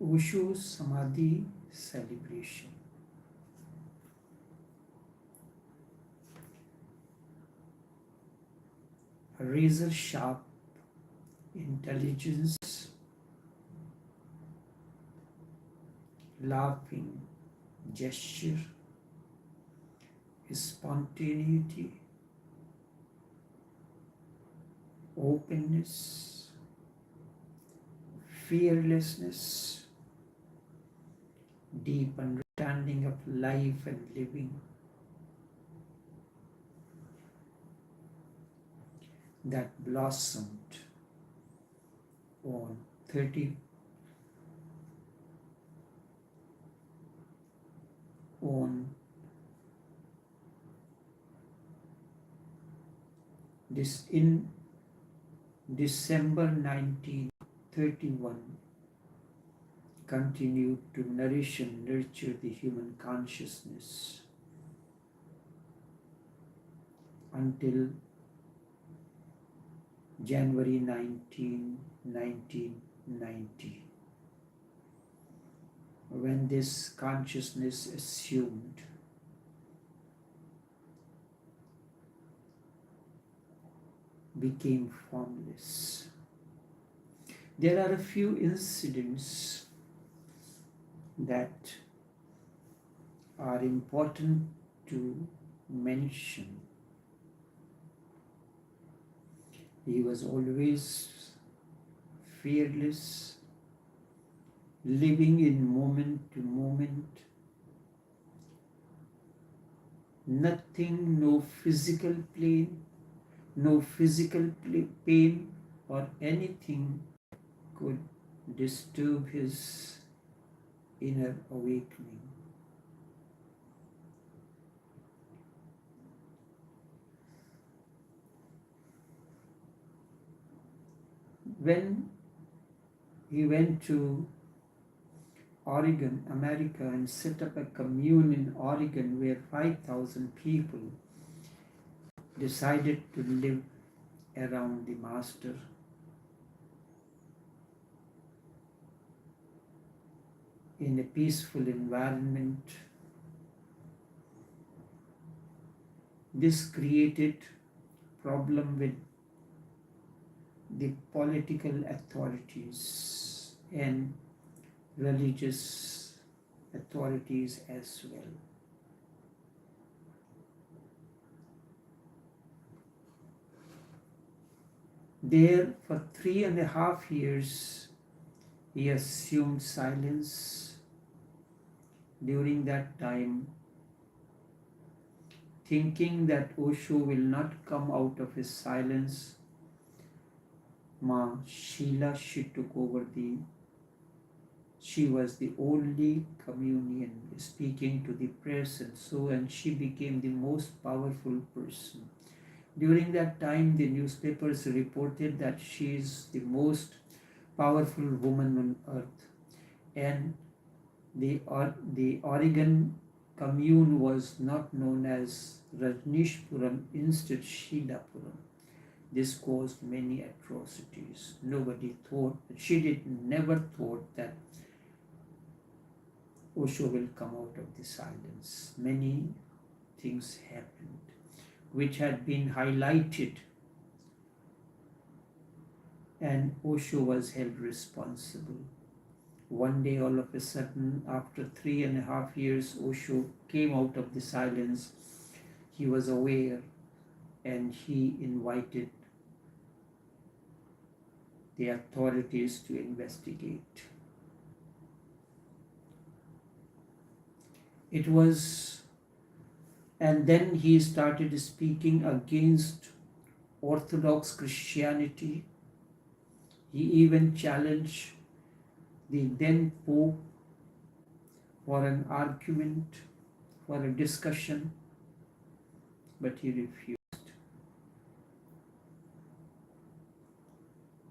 Osho Samadhi celebration. A razor sharp intelligence, laughing gesture, spontaneity, openness, fearlessness, deep understanding of life and living, that blossomed on 30 on this in December 1931, continued to nourish and nurture the human consciousness until January 19, 1990, when this consciousness assumed became formless. There are a few incidents that are important to mention. He was always fearless, living in moment to moment. Nothing, no physical pain, no physical pain or anything could disturb his inner awakening. When he went to Oregon, America, and set up a commune in Oregon where 5,000 people decided to live around the Master, in a peaceful environment. This created problem with the political authorities and religious authorities as well. There, for 3.5 years, he assumed silence. During that time, thinking that Osho will not come out of his silence, Ma Sheila, she was the only communion speaking to the press and so, and she became the most powerful person. During that time, the newspapers reported that she is the most powerful woman on earth, and the Oregon commune was not known as Rajneeshpuram, instead Shilapuram. This caused many atrocities. Nobody thought, never thought that Osho will come out of the silence. Many things happened which had been highlighted, and Osho was held responsible. One day, all of a sudden, after 3.5 years, Osho came out of the silence. He was aware, and he invited the authorities to investigate. And then he started speaking against Orthodox Christianity. He even challenged the then Pope for an argument, for a discussion, but he refused.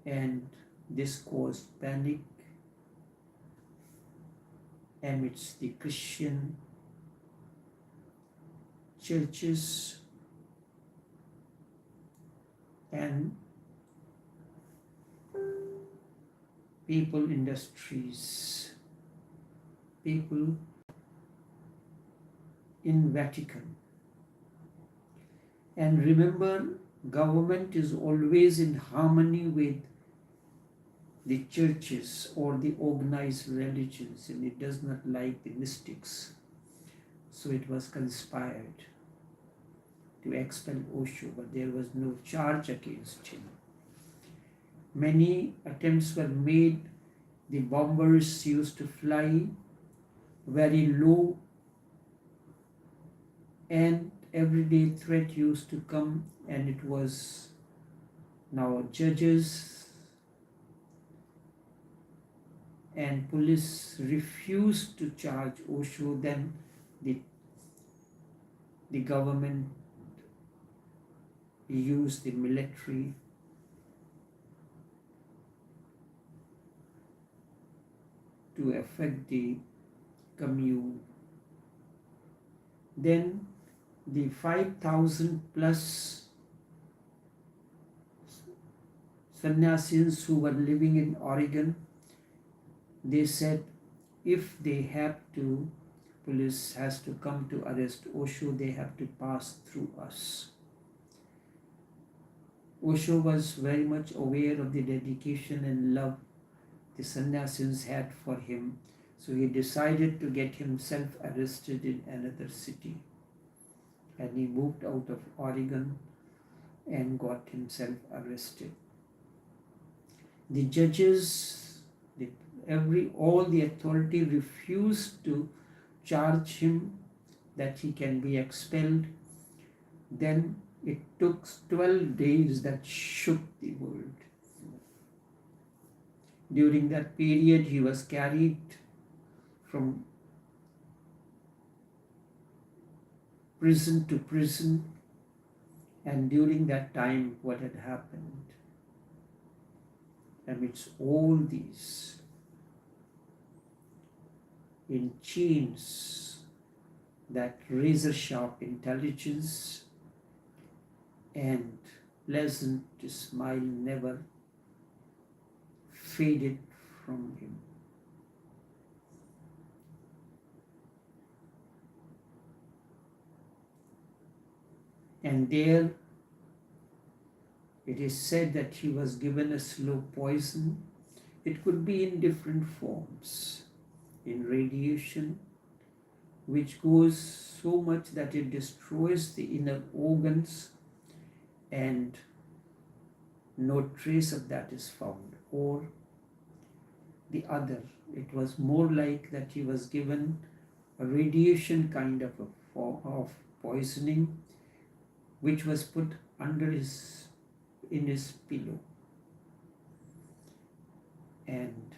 And this caused panic amidst the Christian churches and people industries. people in Vatican. And remember, government is always in harmony with the churches or the organized religions, and it does not like the mystics. So it was conspired to expel Osho, but there was no charge against him. Many attempts were made. The bombers used to fly very low, and everyday threat used to come, and it was now judges and police refused to charge Osho. Then the government used the military to affect the commune. Then the 5,000 plus sannyasis who were living in Oregon, they said if they have to, police has to come to arrest Osho, they have to pass through us. Osho was very much aware of the dedication and love the sannyasis had for him, so he decided to get himself arrested in another city. And he moved out of Oregon and got himself arrested. The judges, all the authority refused to charge him that he can be expelled. Then it took 12 days that shook the world. During that period, he was carried from prison to prison, and during that time, what had happened? Amidst all these, in chains, that razor-sharp intelligence and pleasant smile never faded from him. And there it is said that he was given a slow poison. It could be in different forms, in radiation, which goes so much that it destroys the inner organs and no trace of that is found. Or the other, it was more like that he was given a radiation kind of a form of poisoning, which was put in his pillow. And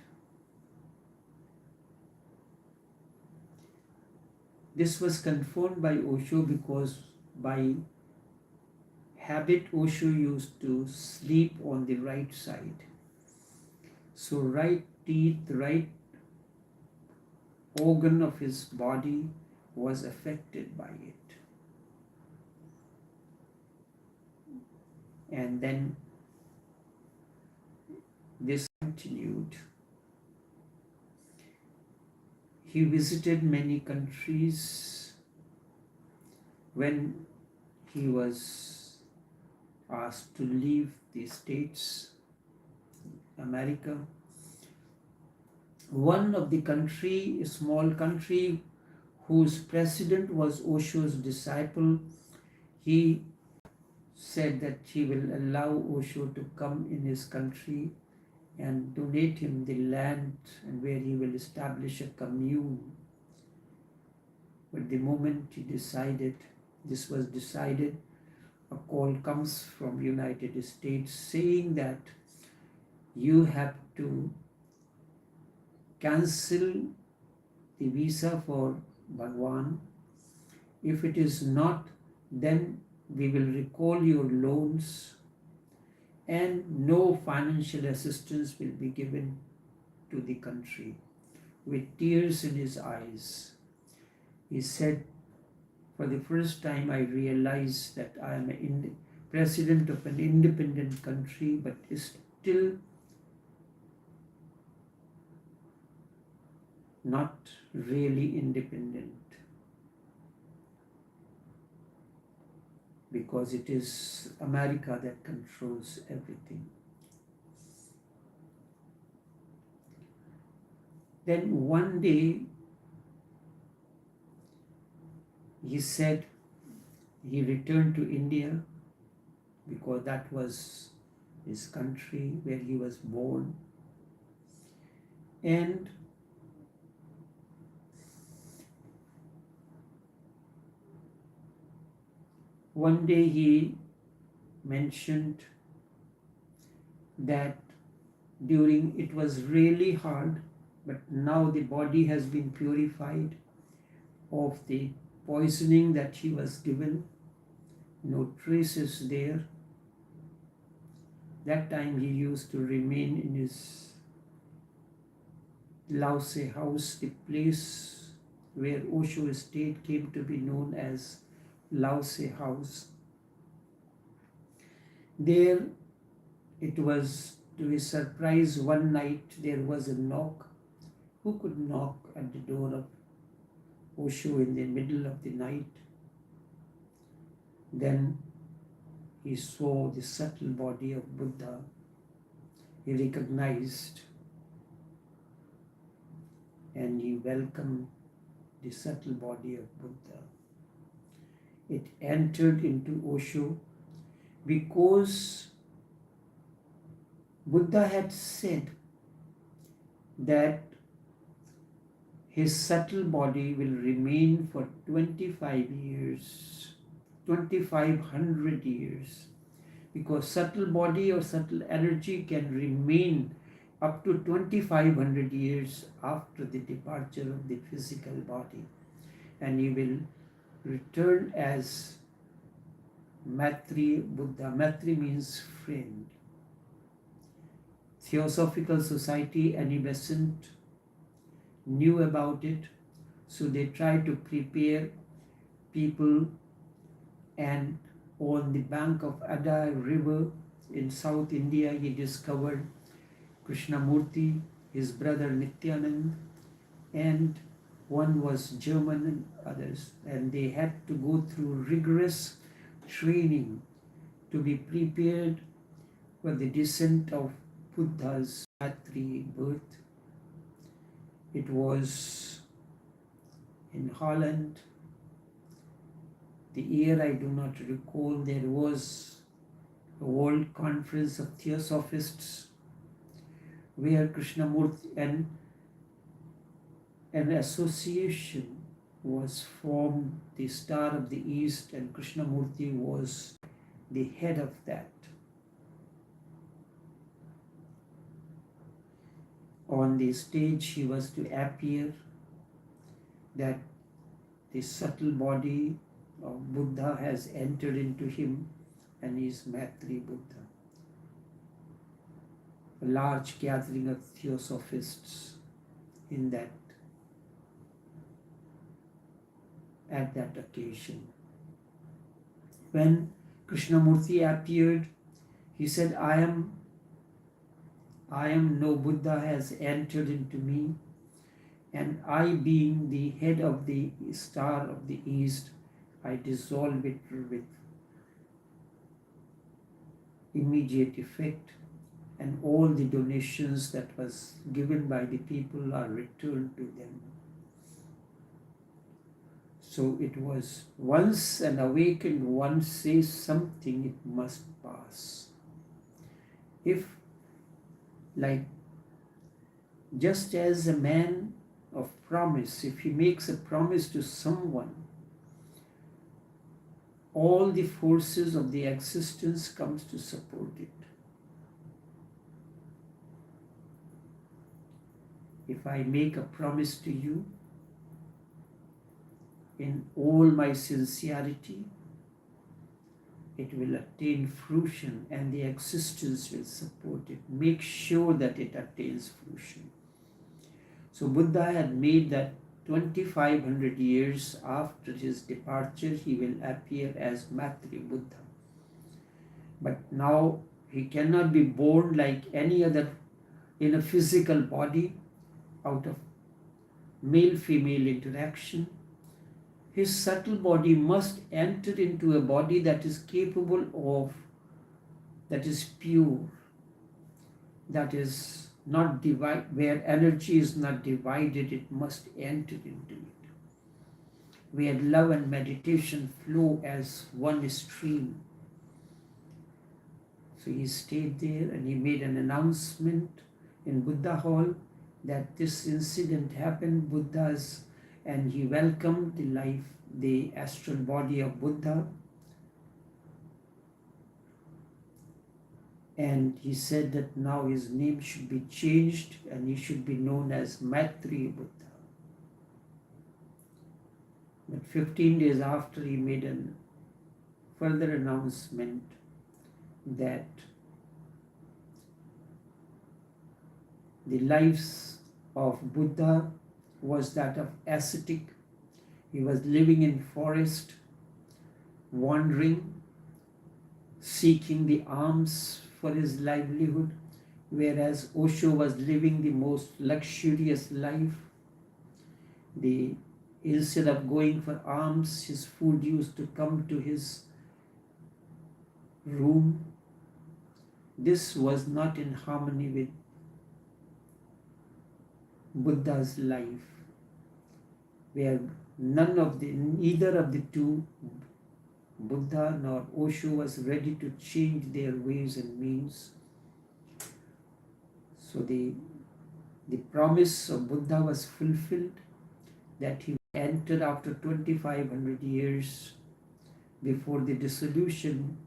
this was confirmed by Osho because by habit Osho used to sleep on the right side. So right teeth, right organ of his body was affected by it. And then this continued. He visited many countries. When he was asked to leave the States, America, one of the country, a small country whose president was Osho's disciple, he said that he will allow Osho to come in his country and donate him the land and where he will establish a commune. But the moment this was decided, a call comes from United States saying that you have to cancel the visa for Bhagwan. If it is not, then we will recall your loans and no financial assistance will be given to the country. With tears in his eyes, he said, for the first time I realized that I am a president of an independent country, but still not really independent, because it is America that controls everything. Then one day he said he returned to India because that was his country where he was born. And one day he mentioned that it was really hard, but now the body has been purified of the poisoning that he was given. No traces there. That time he used to remain in his Laos house, the place where Osho estate came to be known as Laos house. There it was, to his surprise, one night there was a knock. Who could knock at the door of Osho in the middle of the night? Then he saw the subtle body of Buddha. He recognized and he welcomed the subtle body of Buddha. It entered into Osho because Buddha had said that his subtle body will remain for 25 years, 2500 years, because subtle body or subtle energy can remain up to 2500 years after the departure of the physical body, and he will return as Maitri Buddha. Maitri means friend. Theosophical Society, Anibescent, knew about it, so they tried to prepare people, and on the bank of Ada river in South India he discovered Krishnamurti, his brother Nityanand, and one was German and others, and they had to go through rigorous training to be prepared for the descent of Buddha's Maitri birth. It was in Holland. The year I do not recall. There was a World Conference of Theosophists where Krishnamurti and an association was formed, the Star of the East, and Krishnamurti was the head of that. On the stage he was to appear that the subtle body of Buddha has entered into him and he is Maitri Buddha. A large gathering of theosophists in that, at that occasion. When Krishnamurti appeared, he said, I am no Buddha has entered into me, and I, being the head of the Star of the East, I dissolve it with immediate effect, and all the donations that was given by the people are returned to them. So it was, once an awakened one says something, it must pass. If, like, just as a man of promise, if he makes a promise to someone, all the forces of the existence comes to support it. If I make a promise to you in all my sincerity, it will attain fruition and the existence will support it. Make sure that it attains fruition. So Buddha had made that 2500 years after his departure, he will appear as Maitri Buddha. But now he cannot be born like any other in a physical body out of male-female interaction. His subtle body must enter into a body that is capable of, that is pure, that is not divided, where energy is not divided, it must enter into it, where love and meditation flow as one stream. So he stayed there and he made an announcement in Buddha Hall that this incident happened, Buddha's, and he welcomed the life, the astral body of Buddha. And he said that now his name should be changed and he should be known as Maitreya Buddha. But 15 days after, he made a further announcement that the lives of Buddha was that of ascetic. He was living in forest, wandering, seeking the alms for his livelihood, whereas Osho was living the most luxurious life. Instead of going for alms, his food used to come to his room. This was not in harmony with Buddha's life, where neither of the two, Buddha nor Osho, was ready to change their ways and means. So the promise of Buddha was fulfilled, that he entered after 2500 years before the dissolution,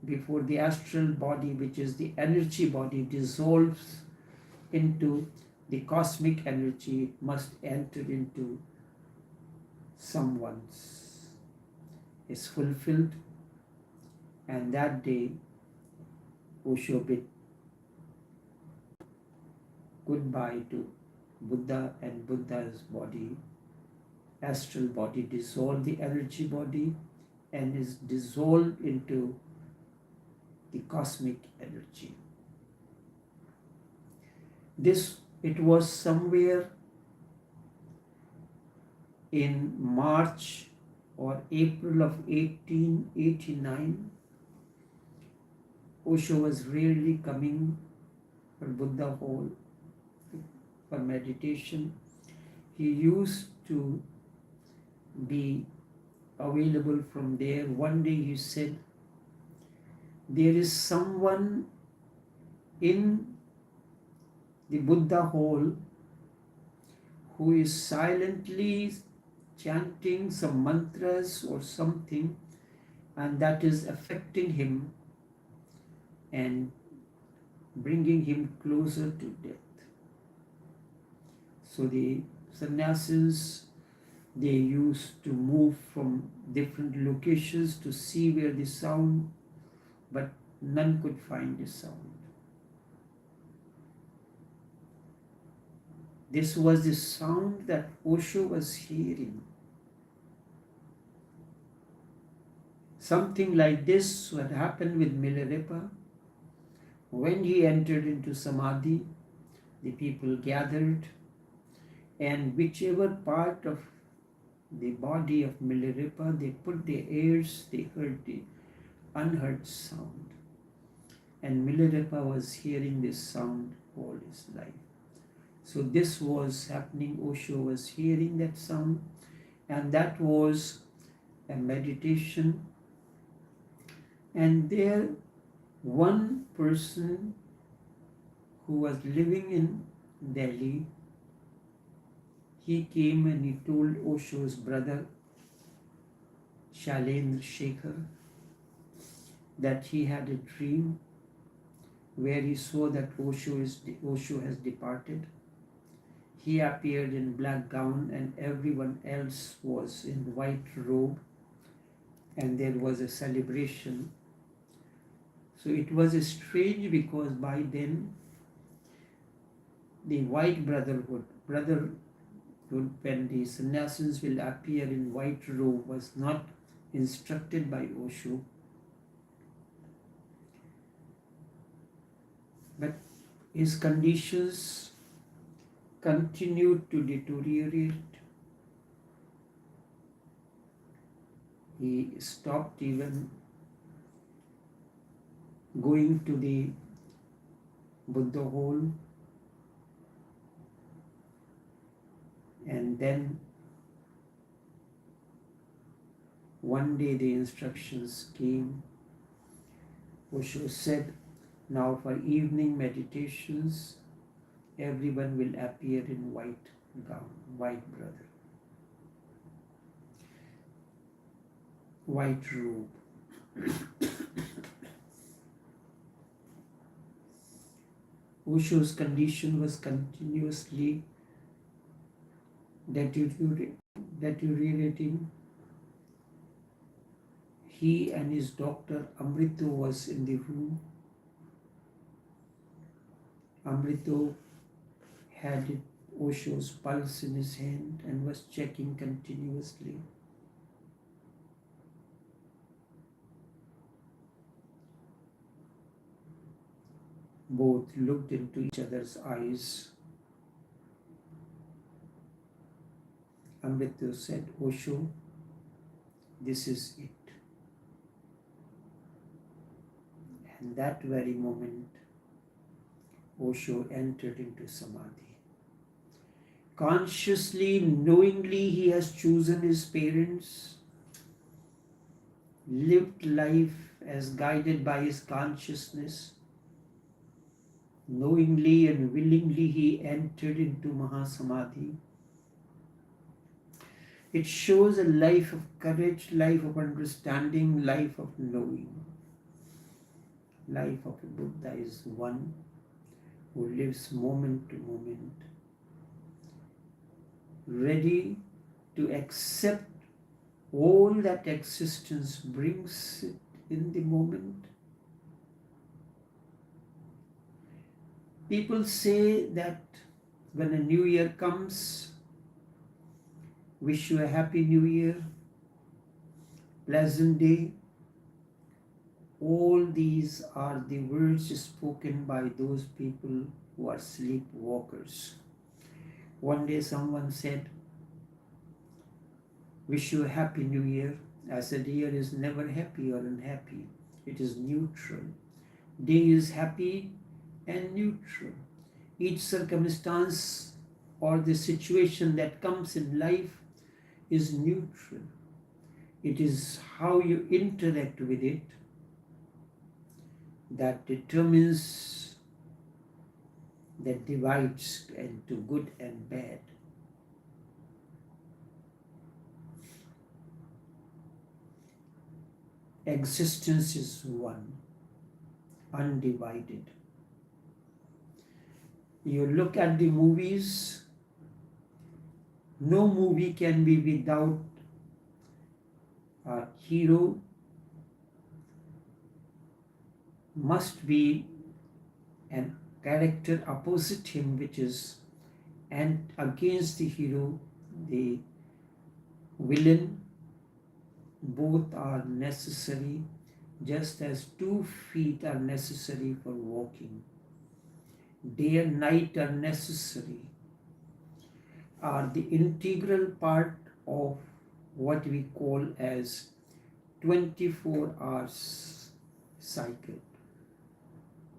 before the astral body, which is the energy body, dissolves into the cosmic energy, it must enter into someone's, is fulfilled. And that day Osho bid goodbye to Buddha, and Buddha's body, astral body, dissolved the energy body and is dissolved into the cosmic energy. It was somewhere in March or April of 1889. Osho was rarely coming for Buddha Hall for meditation. He used to be available from there. One day he said, there is someone in the Buddha Hall who is silently chanting some mantras or something, and that is affecting him and bringing him closer to death. So the sannyasis, they used to move from different locations to see where the sound, but none could find the sound. This was the sound that Osho was hearing. Something like this had happened with Milarepa. When he entered into Samadhi, the people gathered, and whichever part of the body of Milarepa, they put their ears, they heard the unheard sound. And Milarepa was hearing this sound all his life. So this was happening. Osho was hearing that sound, and that was a meditation. And there, one person who was living in Delhi, he came and he told Osho's brother, Shailendra Shekhar, that he had a dream where he saw that Osho has departed. He appeared in black gown and everyone else was in white robe, and there was a celebration. So it was strange, because by then the white brotherhood, when the sannyasis will appear in white robe, was not instructed by Osho. But his conditions continued to deteriorate. He stopped even going to the Buddha hole, and then one day the instructions came. Osho said, now for evening meditations, everyone will appear in white gown, white brother, white robe. Osho's condition was continuously deteriorating. He and his doctor Amrito was in the room. Amrito had Osho's pulse in his hand and was checking continuously. Both looked into each other's eyes. Amrito said, Osho, this is it. And that very moment, Osho entered into Samadhi. Consciously, knowingly, he has chosen his parents, lived life as guided by his consciousness. Knowingly and willingly, he entered into Mahasamadhi. It shows a life of courage, life of understanding, life of knowing. Life of a Buddha is one who lives moment to moment, ready to accept all that existence brings in the moment. People say that when a new year comes, wish you a happy new year, pleasant day. All these are the words spoken by those people who are sleepwalkers. One day someone said, wish you a happy new year. I said, year is never happy or unhappy. It is neutral. Day is happy and neutral. Each circumstance or the situation that comes in life is neutral. It is how you interact with it that determines, that divides into good and bad. Existence is one, undivided. You look at the movies, no movie can be without a hero. Must be a character opposite him, which is and against the hero, the villain. Both are necessary, just as 2 feet are necessary for walking. Day and night are necessary, are the integral part of what we call as 24 hours cycle.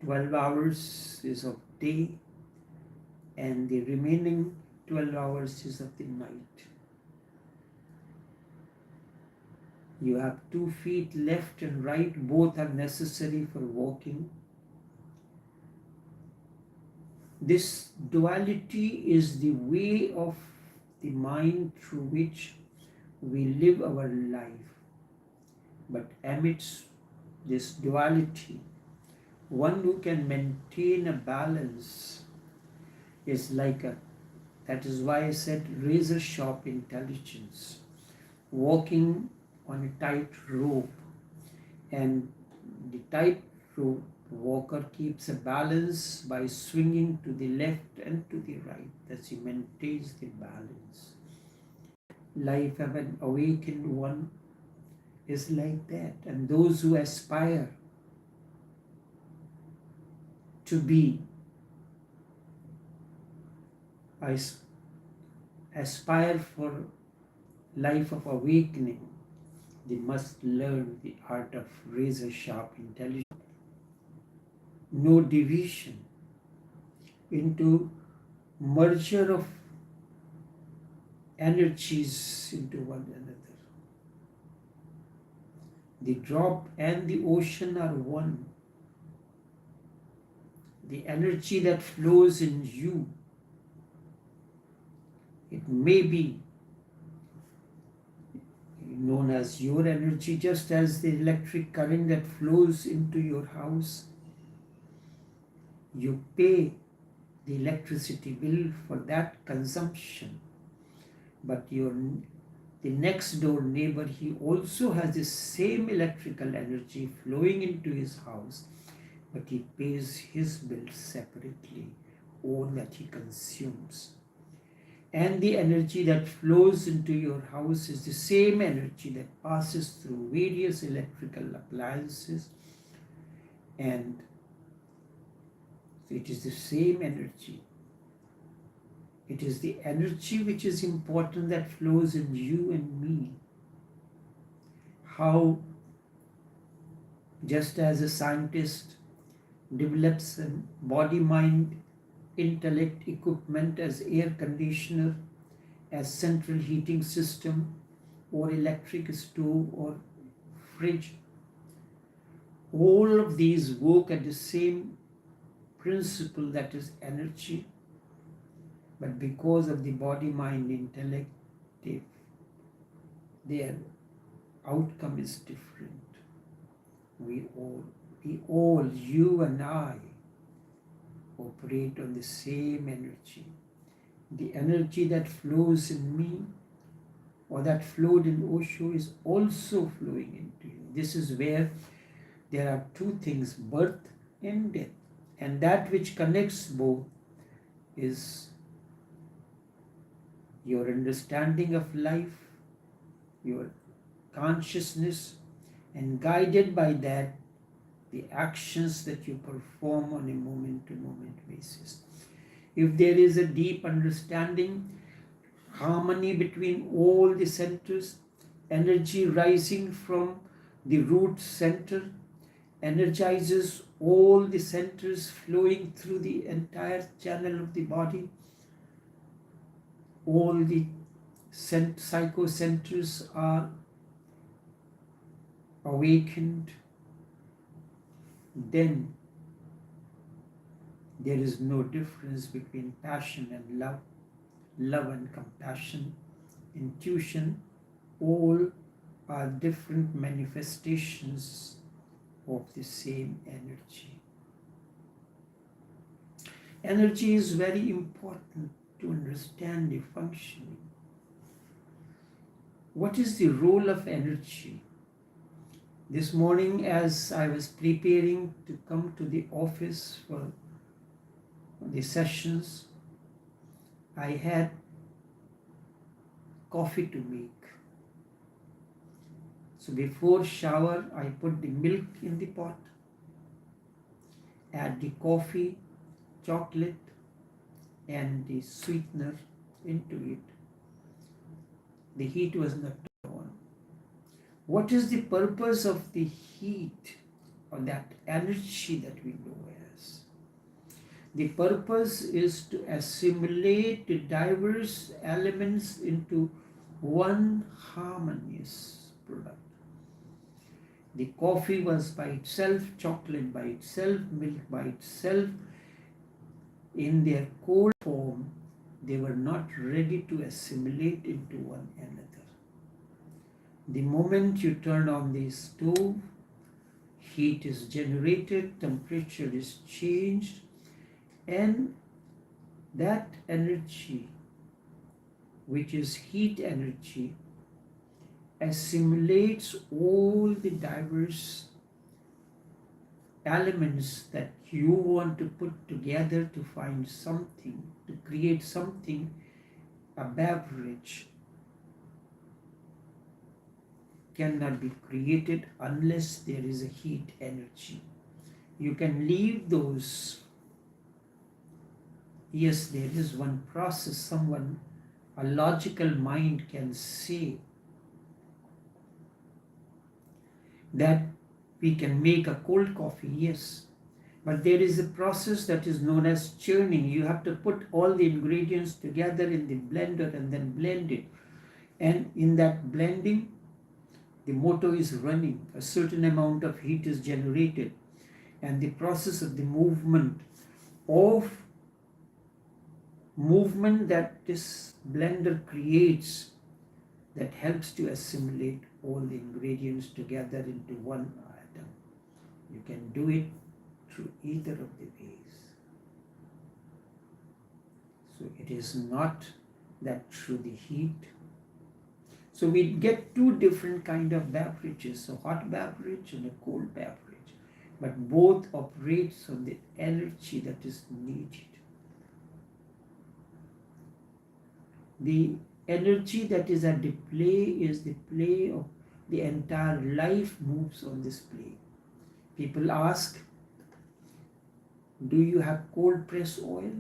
12 hours is of day and the remaining 12 hours is of the night. You have 2 feet left and right, both are necessary for walking. This duality is the way of the mind through which we live our life. But amidst this duality, one who can maintain a balance is like that is why I said razor sharp intelligence, walking on a tight rope, and the tight rope walker keeps a balance by swinging to the left and to the right. Thus he maintains the balance. Life of an awakened one is like that, and those who aspire to be aspire for life of awakening, they must learn the art of razor-sharp intelligence. No division into merger of energies into one another. The drop and the ocean are one. The energy that flows in you, it may be known as your energy, just as the electric current that flows into your house. You pay the electricity bill for that consumption, but the next door neighbor, he also has the same electrical energy flowing into his house, but he pays his bill separately, all that he consumes. And the energy that flows into your house is the same energy that passes through various electrical appliances, and so it is the same energy. It is the energy which is important that flows in you and me. How, just as a scientist develops a body, mind, intellect equipment as air conditioner, as central heating system, or electric stove or fridge, all of these work at the same principle, that is energy. But because of the body, mind, intellect, their outcome is different. We all, you and I, operate on the same energy. The energy that flows in me or that flowed in Osho is also flowing into you. This is where there are two things, birth and death. And that which connects both is your understanding of life, your consciousness, and guided by that, the actions that you perform on a moment-to-moment basis. If there is a deep understanding, harmony between all the centers, energy rising from the root center energizes all the centers flowing through the entire channel of the body. All the psychocenters are awakened. Then there is no difference between passion and love, love and compassion, intuition. All are different manifestations of the same energy. Energy is very important to understand the functioning. What is the role of energy? This morning, as I was preparing to come to the office for the sessions, I had coffee to make. So before shower, I put the milk in the pot, add the coffee, chocolate, and the sweetener into it. The heat was not on. What is the purpose of the heat or that energy that we know as? The purpose is to assimilate the diverse elements into one harmonious product. The coffee was by itself, chocolate by itself, milk by itself. In their cold form, they were not ready to assimilate into one another. The moment you turn on the stove, heat is generated, temperature is changed, and that energy, which is heat energy, assimilates all the diverse elements that you want to put together to find something, to create something. A beverage cannot be created unless there is a heat energy. You can leave those Yes, there is one process, a logical mind can say that we can make a cold coffee, yes. But there is a process that is known as churning. You have to put all the ingredients together in the blender and then blend it. And in that blending, the motor is running. A certain amount of heat is generated. And the process of the movement that this blender creates, that helps to assimilate all the ingredients together into one atom. You can do it through either of the ways. So it is not that through the heat. So we get two different kind of beverages, a hot beverage and a cold beverage. But both operates on the energy that is needed. The energy that is at the play is the play of the entire life moves on this play. People ask, do you have cold press oil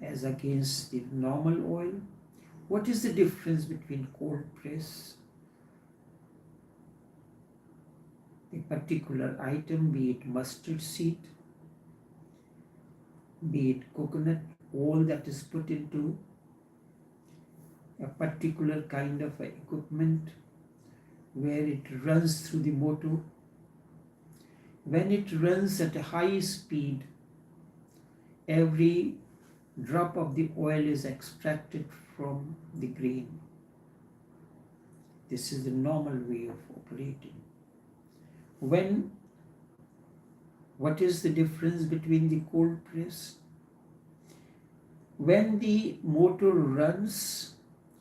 as against the normal oil? What is the difference between cold press, a particular item, be it mustard seed, be it coconut oil that is put into a particular kind of equipment where it runs through the motor. When it runs at a high speed, every drop of the oil is extracted from the grain. This is the normal way of operating. What is the difference between the cold press? When the motor runs,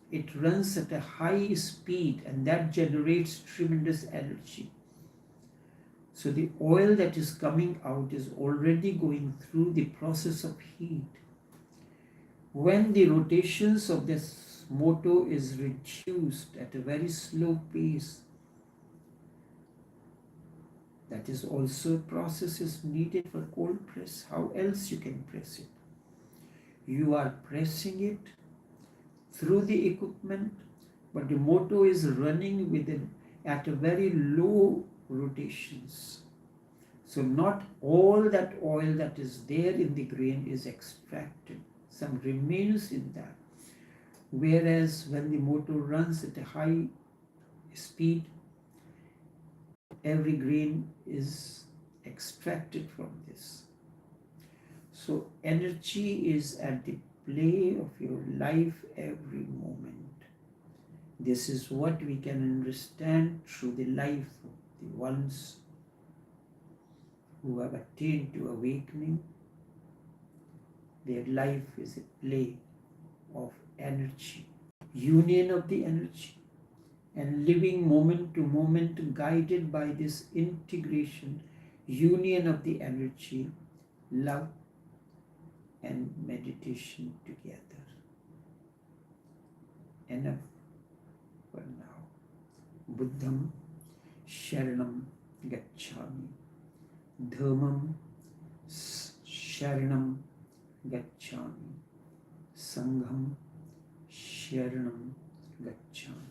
it runs at a high speed and that generates tremendous energy. So the oil that is coming out is already going through the process of heat. When the rotations of this motor is reduced at a very slow pace, that is also a process is needed for cold press. How else you can press it? You are pressing it through the equipment, but the motor is running at a very low rotations. So not all that oil that is there in the grain is extracted. Some remains in that. Whereas when the motor runs at a high speed, every grain is extracted from this. So energy is at the play of your life every moment. This is what we can understand through the life of the ones who have attained to awakening. Their life is a play of energy, union of the energy, and living moment to moment guided by this integration, union of the energy, love and meditation together. Enough for now. Buddham Sharanam Gacchami. Dharmam Sharanam Gacchami. Sangham Sharanam Gacchami.